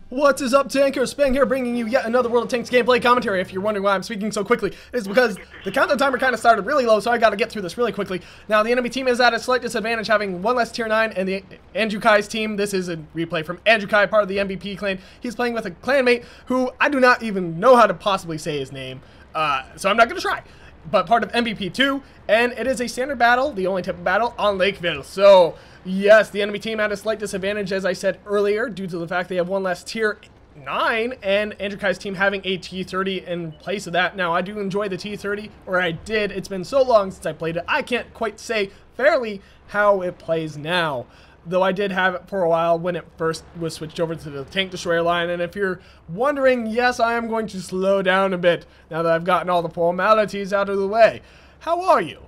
What is up, Tankers? Spang here, bringing you yet another World of Tanks gameplay commentary. If you're wondering why I'm speaking so quickly, it's because the countdown timer kind of started really low, so I got to get through this really quickly. Now, the enemy team is at a slight disadvantage, having one less tier 9, and the Andrew Kai's team, this is a replay from Andrew Kai, part of the MVP clan. He's playing with a clanmate who I do not even know how to possibly say his name, so I'm not going to try. But part of MVP 2, and it is a standard battle, the only type of battle, on Lakeville. So, yes, the enemy team had a slight disadvantage, as I said earlier, due to the fact they have one less tier 9, and Andrew Kai's team having a T30 in place of that. Now, I do enjoy the T30, or I did. It's been so long since I played it, I can't quite say fairly how it plays now. Though I did have it for a while when it first was switched over to the Tank Destroyer line. And if you're wondering, yes, I am going to slow down a bit now that I've gotten all the formalities out of the way. How are you?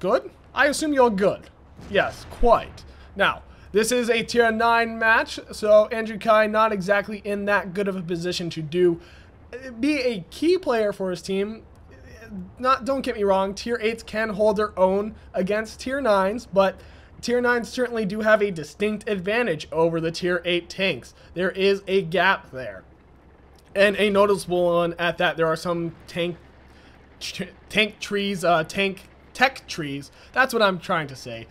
Good? I assume you're good. Yes, quite. Now, this is a tier 9 match, so Andrew Kai not exactly in that good of a position to be a key player for his team. Don't get me wrong, tier 8s can hold their own against tier 9s, but tier 9s certainly do have a distinct advantage over the tier 8 tanks. There is a gap there, and a noticeable one at that. There are some tank trees, tech trees. That's what I'm trying to say.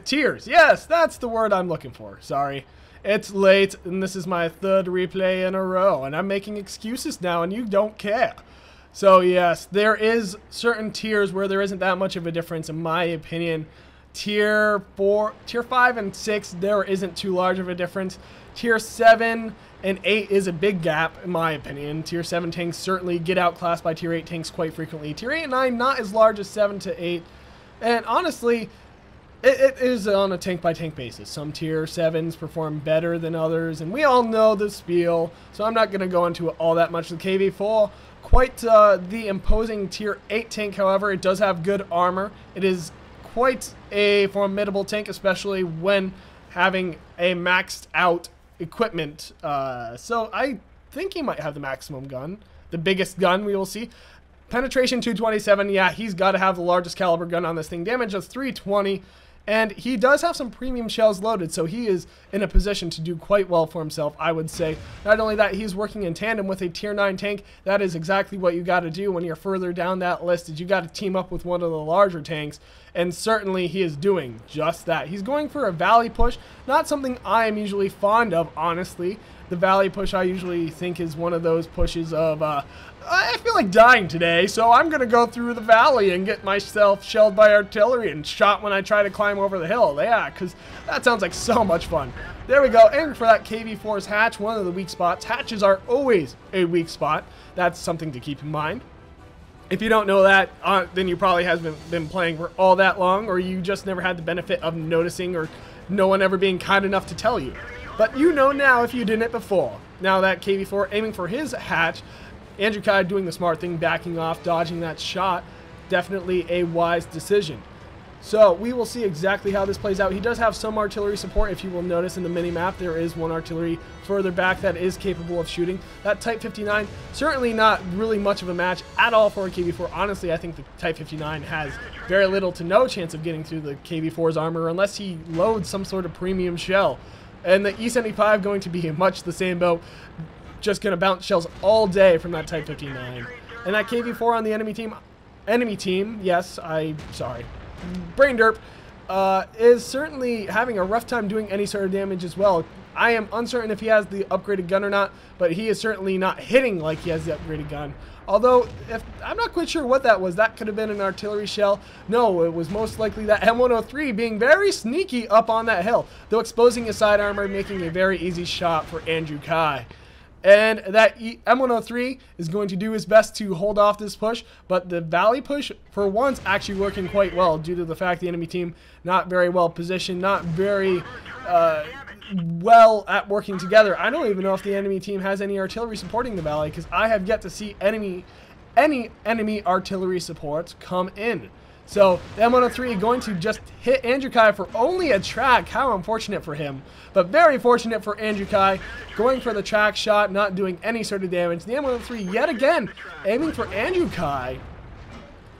Tiers. Yes, that's the word I'm looking for. Sorry. It's late, and this is my third replay in a row, and I'm making excuses now, and you don't care. So yes, there is certain tiers where there isn't that much of a difference, in my opinion. Tier 4, Tier 5 and 6, there isn't too large of a difference. Tier 7 and 8 is a big gap, in my opinion. Tier 7 tanks certainly get outclassed by Tier 8 tanks quite frequently. Tier 8 and 9, not as large as 7 to 8. And honestly, it is on a tank-by-tank basis. Some Tier 7s perform better than others, and we all know the spiel, so I'm not going to go into it all that much. The KV-4, quite the imposing Tier 8 tank, however, it does have good armor. It is quite a formidable tank, especially when having a maxed out equipment. So I think he might have the maximum gun, the biggest gun we will see. Penetration 227, yeah, he's got to have the largest caliber gun on this thing. Damage of 320, and he does have some premium shells loaded, so he is in a position to do quite well for himself, I would say. Not only that, he's working in tandem with a tier 9 tank. That is exactly what you got to do when you're further down that list, is you got to team up with one of the larger tanks, and certainly he is doing just that. He's going for a valley push, not something I am usually fond of, honestly. The valley push I usually think is one of those pushes of, I feel like dying today, so I'm going to go through the valley and get myself shelled by artillery and shot when I try to climb over the hill. Yeah, because that sounds like so much fun. There we go, aiming for that KV-4's hatch, one of the weak spots. Hatches are always a weak spot. That's something to keep in mind. If you don't know that, then you probably haven't been playing for all that long, or you just never had the benefit of noticing, or no one ever being kind enough to tell you. But you know now if you didn't before. Now that KV-4 aiming for his hatch, Andrew Kai doing the smart thing, backing off, dodging that shot. Definitely a wise decision. So we will see exactly how this plays out. He does have some artillery support. If you will notice in the mini-map, there is one artillery further back that is capable of shooting. That Type 59, certainly not really much of a match at all for a KV-4. Honestly, I think the Type 59 has very little to no chance of getting through the KV-4's armor unless he loads some sort of premium shell. And the E-75 going to be much the same boat. Just going to bounce shells all day from that Type 59. And that KV-4 on the enemy team, yes, sorry, brain derp, is certainly having a rough time doing any sort of damage as well. I am uncertain if he has the upgraded gun or not, but he is certainly not hitting like he has the upgraded gun. Although, I'm not quite sure what that was. That could have been an artillery shell. No, it was most likely that M103 being very sneaky up on that hill, though exposing his side armor, making a very easy shot for Andrew Kai. And that M103 is going to do his best to hold off this push, but the valley push, for once, actually working quite well due to the fact the enemy team not very well positioned, not very well at working together. I don't even know if the enemy team has any artillery supporting the valley, because I have yet to see any enemy artillery supports come in. So the M103 going to just hit Andrew Kai for only a track. How unfortunate for him, but very fortunate for Andrew Kai, going for the track shot, not doing any sort of damage. The M103 yet again aiming for Andrew Kai,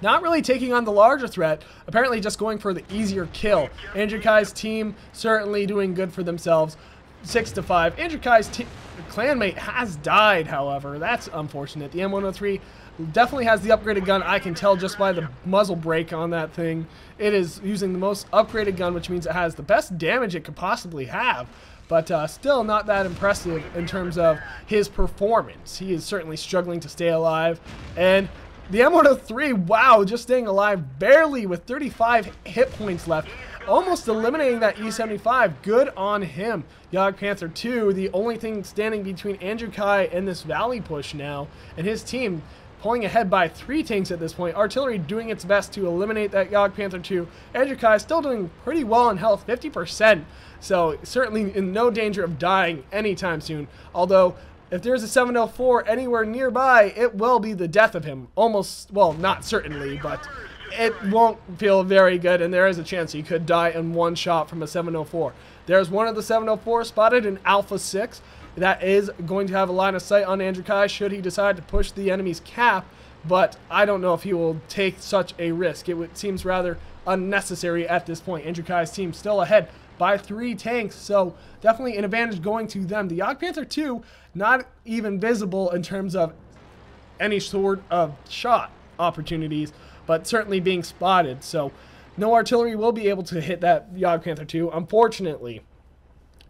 not really taking on the larger threat, apparently just going for the easier kill. Andrew Kai's team certainly doing good for themselves. 6-5. Andrew Kai's clanmate has died, however. That's unfortunate. The M103 definitely has the upgraded gun. I can tell just by the muzzle brake on that thing. It is using the most upgraded gun, which means it has the best damage it could possibly have. But still not that impressive in terms of his performance. He is certainly struggling to stay alive. And the M103, wow, just staying alive barely with 35 hit points left. Almost eliminating that E75. Good on him. Yog Panther 2, the only thing standing between Andrew Kai and this Valley push now. And his team pulling ahead by 3 tanks at this point. Artillery doing its best to eliminate that Yog Panther 2. Andrew Kai still doing pretty well in health, 50%. So certainly in no danger of dying anytime soon. Although, if there's a 704 anywhere nearby, it will be the death of him. Almost, well, not certainly, but it won't feel very good, and there is a chance he could die in one shot from a 704. There's one of the 704 spotted in Alpha 6. That is going to have a line of sight on Andrew Kai should he decide to push the enemy's cap, but I don't know if he will take such a risk. It seems rather unnecessary at this point. Andrew Kai's team still ahead by 3 tanks, so definitely an advantage going to them. The Yog Panther 2, not even visible in terms of any sort of shot opportunities, but certainly being spotted, so no artillery will be able to hit that Yog Panther 2, unfortunately.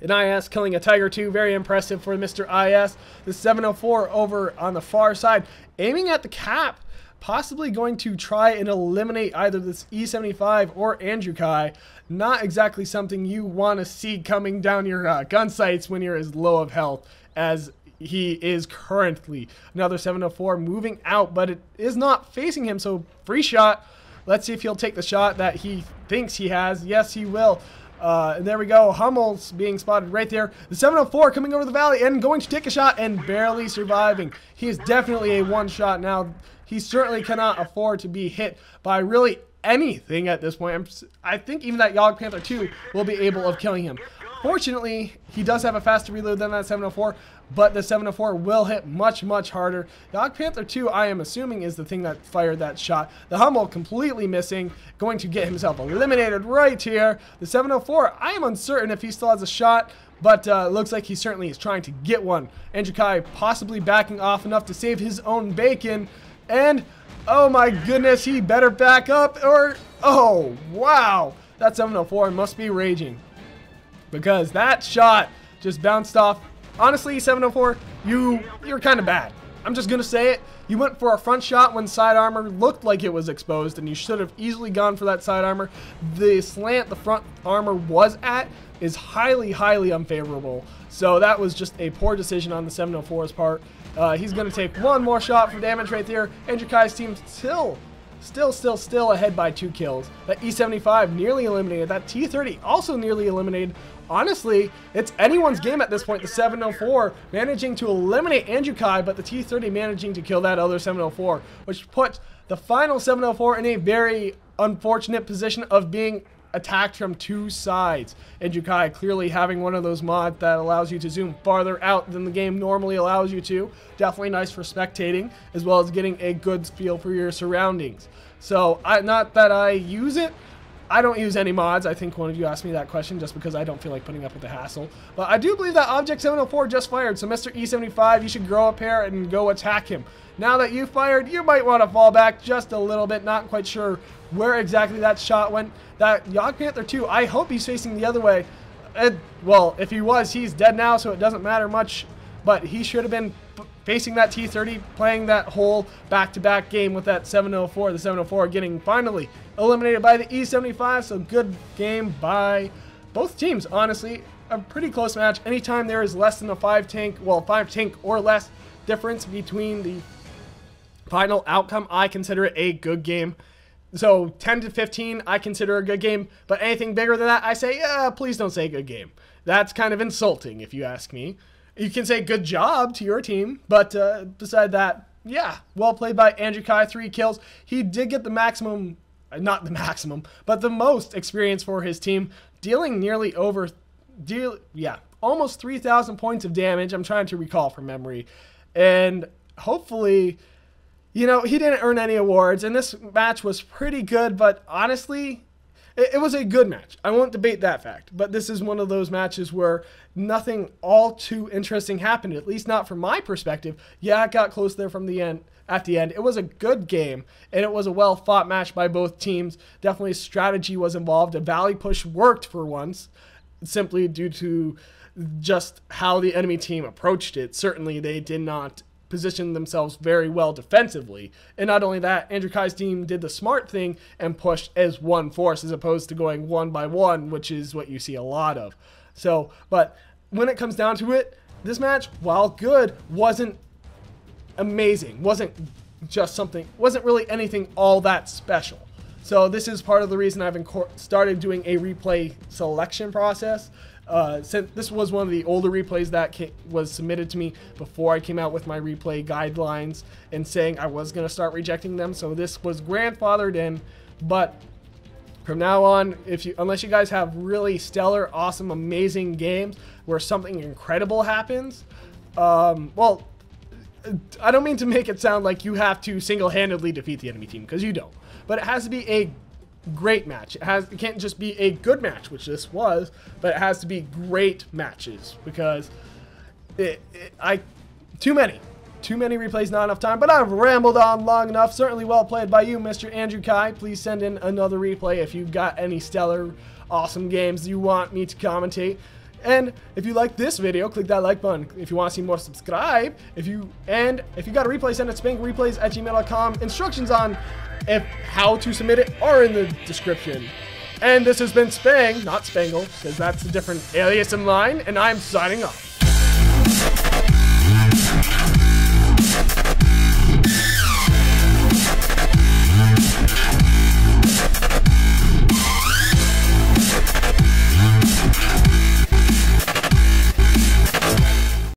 An IS killing a Tiger 2, very impressive for Mr. IS. The 704 over on the far side, aiming at the cap, possibly going to try and eliminate either this E75 or Andrew Kai. Not exactly something you want to see coming down your gun sights when you're as low of health as he is currently. Another 704 moving out, but it is not facing him, so free shot. Let's see if he'll take the shot that he thinks he has. Yes, he will. And there we go. Hummel's being spotted right there. The 704 coming over the valley and going to take a shot and barely surviving. He is definitely a one shot now. He certainly cannot afford to be hit by really anything at this point. I think even that Yog Panther 2 will be able of killing him. Fortunately, he does have a faster reload than that 704, but the 704 will hit much, much harder. Yog Panther 2, I am assuming, is the thing that fired that shot. The Hummel completely missing, going to get himself eliminated right here. The 704, I am uncertain if he still has a shot, but looks like he certainly is trying to get one. Andrew Kai possibly backing off enough to save his own bacon, and oh my goodness, he better back up, or oh wow, that 704 must be raging, because that shot just bounced off. Honestly, 704, you're kind of bad. I'm just going to say it. You went for a front shot when side armor looked like it was exposed, and you should have easily gone for that side armor. The slant the front armor was at is highly, highly unfavorable. So that was just a poor decision on the 704's part. He's going to take one more shot for damage right there. Andrew Kai's team still ahead by 2 kills. That E75 nearly eliminated. That T30 also nearly eliminated. Honestly, it's anyone's game at this point. The 704 managing to eliminate Andrew Kai, but the T30 managing to kill that other 704, which puts the final 704 in a very unfortunate position of being attacked from 2 sides. Andrew Kai clearly having one of those mods that allows you to zoom farther out than the game normally allows you to. Definitely nice for spectating, as well as getting a good feel for your surroundings. So, not that I use it. I don't use any mods. I think one of you asked me that question just because I don't feel like putting up with the hassle. But I do believe that Object 704 just fired. So Mr. E75, you should grow a pair and go attack him. Now that you fired, you might want to fall back just a little bit. Not quite sure where exactly that shot went. That Yog Panther 2, I hope he's facing the other way. Well, if he was, he's dead now, so it doesn't matter much. But he should have been facing that T30, playing that whole back-to-back game with that 704. The 704 getting finally eliminated by the E75, so good game by both teams, honestly. A pretty close match. Anytime there is less than a 5 tank or less difference between the final outcome, I consider it a good game. So 10 to 15, I consider a good game, but anything bigger than that, I say, please don't say good game. That's kind of insulting if you ask me. You can say good job to your team, but beside that, yeah, well played by Andrew Kai, 3 kills. He did get the maximum, not the maximum, but the most experience for his team, dealing nearly almost 3,000 points of damage. I'm trying to recall from memory. And hopefully, you know, he didn't earn any awards, and this match was pretty good, but honestly, it was a good match. I won't debate that fact. But this is one of those matches where nothing all too interesting happened, at least not from my perspective. Yeah, it got close there from the end. At the end, it was a good game, and it was a well-fought match by both teams. Definitely strategy was involved. A valley push worked for once, simply due to just how the enemy team approached it. Certainly, they did not position themselves very well defensively. And not only that, Andrew Kai's team did the smart thing and pushed as one force as opposed to going one by one, which is what you see a lot of. So, but when it comes down to it, this match, while good, wasn't amazing, wasn't really anything all that special. So this is part of the reason I've started doing a replay selection process. Since this was one of the older replays that was submitted to me before I came out with my replay guidelines and saying I was going to start rejecting them. So this was grandfathered in, but from now on, unless you guys have really stellar, awesome, amazing games where something incredible happens, well, I don't mean to make it sound like you have to single-handedly defeat the enemy team, because you don't. But it has to be a great match. It can't just be a good match, which this was, but it has to be great matches, because too many replays, not enough time. But I've rambled on long enough. Certainly well played by you, Mr. Andrew Kai. Please send in another replay if you've got any stellar, awesome games you want me to commentate. And if you like this video, click that like button. If you want to see more, subscribe. If you got a replay, send it spanglereplays@gmail.com. Instructions on how to submit it are in the description. And this has been Spang, not Spangle, because that's a different alias in line, and I'm signing off.